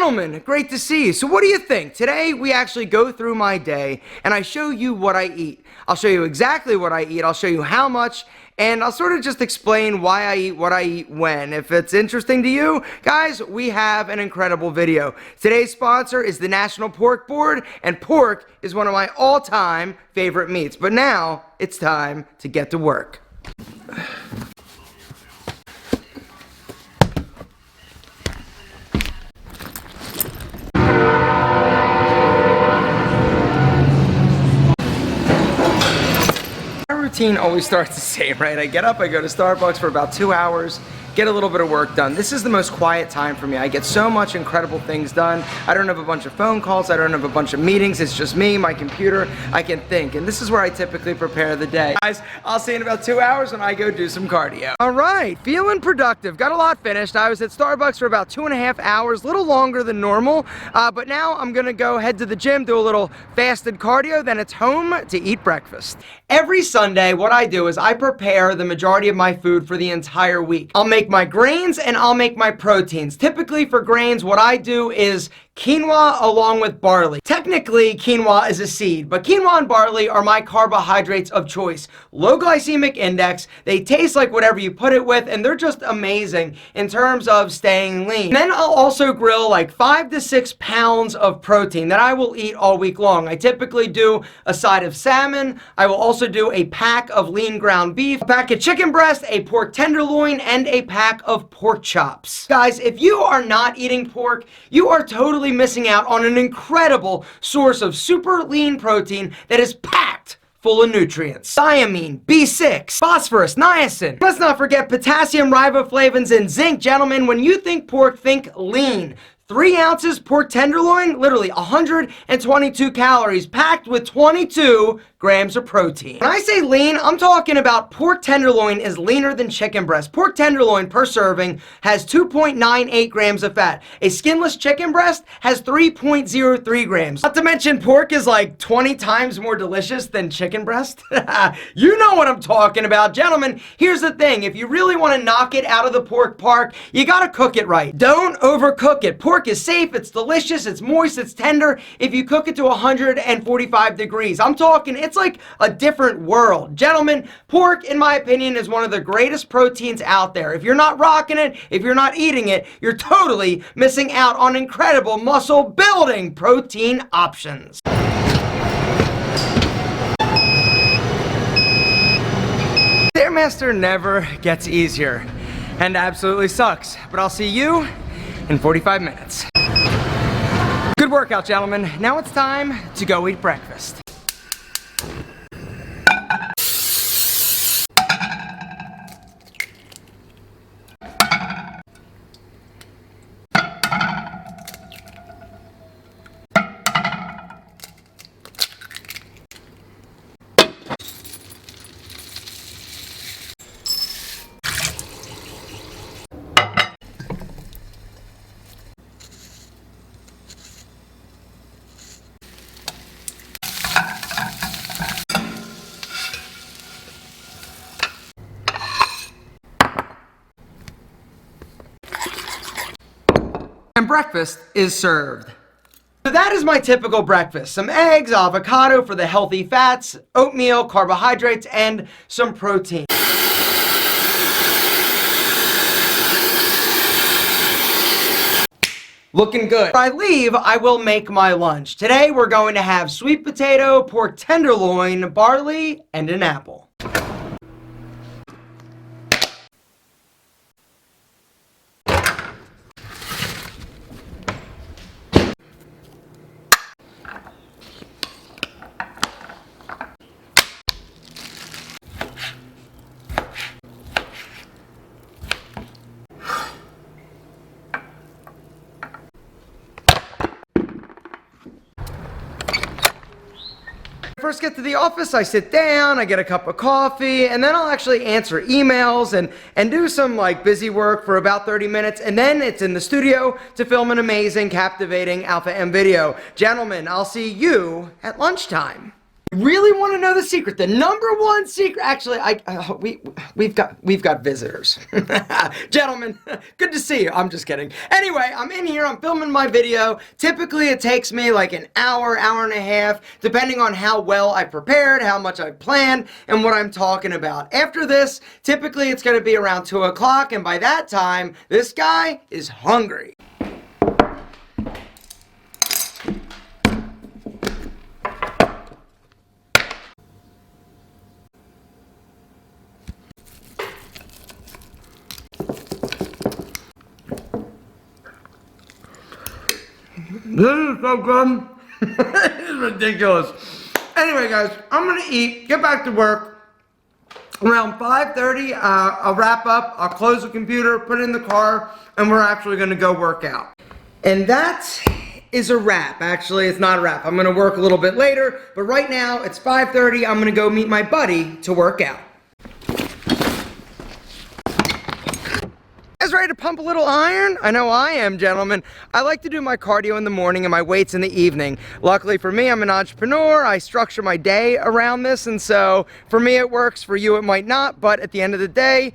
Gentlemen, great to see you. So what do you think? Today we actually go through my day and I show you what I eat. I'll show you exactly what I eat. I'll show you how much, and I'll sort of just explain why I eat what I eat when. If it's interesting to you, guys, we have an incredible video. Today's sponsor is the National Pork Board, and pork is one of my all-time favorite meats. But now it's time to get to work. Routine always starts the same, right? I get up, I go to Starbucks for about 2 hours, get a little bit of work done. This is the most quiet time for me. I get so much incredible things done. I don't have a bunch of phone calls, I don't have a bunch of meetings. It's just me, my computer. I can think, and this is where I typically prepare the day. Guys, I'll see you in about 2 hours when I go do some cardio. All right, feeling productive. Got a lot finished. I was at Starbucks for about 2.5 hours, a little longer than normal, but now I'm gonna go head to the gym, do a little fasted cardio, then it's home to eat breakfast. Every Sunday, what I do is I prepare the majority of my food for the entire week. I'll make my grains and I'll make my proteins. Typically for grains, what I do is quinoa along with barley. Technically, quinoa is a seed, but quinoa and barley are my carbohydrates of choice. Low glycemic index, they taste like whatever you put it with, and they're just amazing in terms of staying lean. And then I'll also grill like 5 to 6 pounds of protein that I will eat all week long. I typically do a side of salmon. I will also do a pack of lean ground beef, a pack of chicken breast, a pork tenderloin, and a pack of pork chops. Guys, if you are not eating pork, you are totally missing out on an incredible source of super lean protein that is packed full of nutrients. Thiamine, B6, phosphorus, niacin. Let's not forget potassium, riboflavins, and zinc. Gentlemen, when you think pork, think lean. 3 ounces pork tenderloin, literally 122 calories, packed with 22 grams of protein. When I say lean, I'm talking about pork tenderloin is leaner than chicken breast. Pork tenderloin per serving has 2.98 grams of fat. A skinless chicken breast has 3.03 grams. Not to mention pork is like 20 times more delicious than chicken breast. You know what I'm talking about. Gentlemen, here's the thing. If you really want to knock it out of the pork park, you gotta cook it right. Don't overcook it. Pork is safe, it's delicious, it's moist, it's tender if you cook it to 145 degrees. I'm talking, it's like a different world. Gentlemen, pork, in my opinion, is one of the greatest proteins out there. If you're not rocking it, if you're not eating it, you're totally missing out on incredible muscle building protein options. Stairmaster never gets easier and absolutely sucks, but I'll see you in 45 minutes. Good workout, gentlemen. Now it's time to go eat breakfast. And breakfast is served. So that is my typical breakfast. Some eggs, avocado for the healthy fats, oatmeal, carbohydrates, and some protein. Looking good. Before I leave, I will make my lunch. Today we're going to have sweet potato, pork tenderloin, barley, and an apple. First get to the office, I sit down, I get a cup of coffee, and then I'll actually answer emails and do some like busy work for about 30 minutes, and then it's in the studio to film an amazing, captivating AlphaM video. Gentlemen, I'll see you at lunchtime. Really want to know the secret? The number one secret. Actually, we've got visitors. Gentlemen, good to see you. I'm just kidding. Anyway, I'm in here. I'm filming my video. Typically, it takes me like an hour, hour and a half, depending on how well I prepared, how much I planned, and what I'm talking about. After this, typically it's going to be around 2 o'clock, and by that time, this guy is hungry. This is so good. This is ridiculous. Anyway, guys, I'm gonna eat, get back to work. Around 5:30, I'll wrap up, I'll close the computer, put it in the car, and we're actually gonna go work out. And that is a wrap. Actually, it's not a wrap. I'm gonna work a little bit later, but right now it's 5:30. I'm gonna go meet my buddy to work out. Guys, ready to pump a little iron? I know I am, gentlemen. I like to do my cardio in the morning and my weights in the evening. Luckily for me, I'm an entrepreneur. I structure my day around this, and so for me it works. For you it might not, but at the end of the day,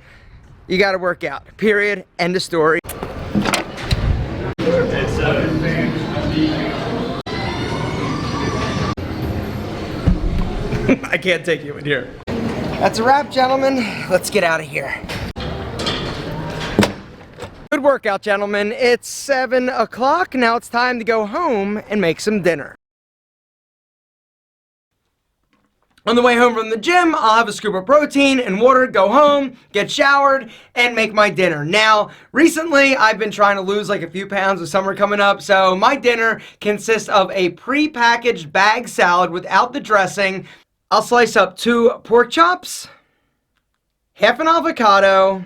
you gotta work out. Period. End of story. I can't take you in here. That's a wrap, gentlemen. Let's get out of here. Good workout, gentlemen. It's 7 o'clock. Now it's time to go home and make some dinner. On the way home from the gym, I'll have a scoop of protein and water, go home, get showered, and make my dinner. Now, recently, I've been trying to lose like a few pounds with summer coming up, so my dinner consists of a pre-packaged bag salad without the dressing. I'll slice up 2 pork chops, half an avocado,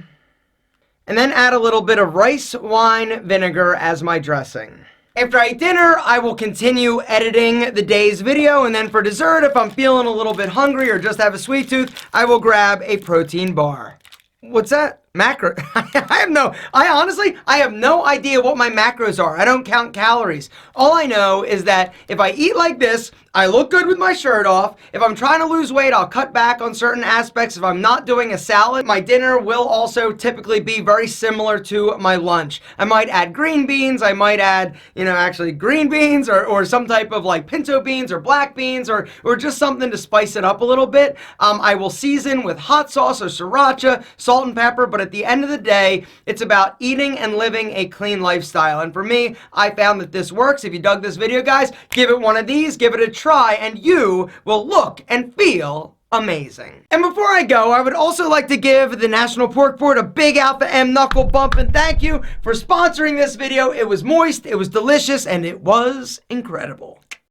and then add a little bit of rice wine vinegar as my dressing. After I eat dinner, I will continue editing the day's video, and then for dessert, if I'm feeling a little bit hungry or just have a sweet tooth, I will grab a protein bar. What's that? Macro? I honestly have no idea what my macros are. I don't count calories. All I know is that if I eat like this, I look good with my shirt off. If I'm trying to lose weight, I'll cut back on certain aspects. If I'm not doing a salad, my dinner will also typically be very similar to my lunch. I might add green beans. I might add, actually green beans or some type of like pinto beans or black beans or just something to spice it up a little bit. I will season with hot sauce or sriracha, salt and pepper, but at the end of the day, it's about eating and living a clean lifestyle. And for me, I found that this works. If you dug this video, guys, give it one of these, give it a try, and you will look and feel amazing. And before I go, I would also like to give the National Pork Board a big AlphaM knuckle bump and thank you for sponsoring this video. It was moist, it was delicious, and it was incredible.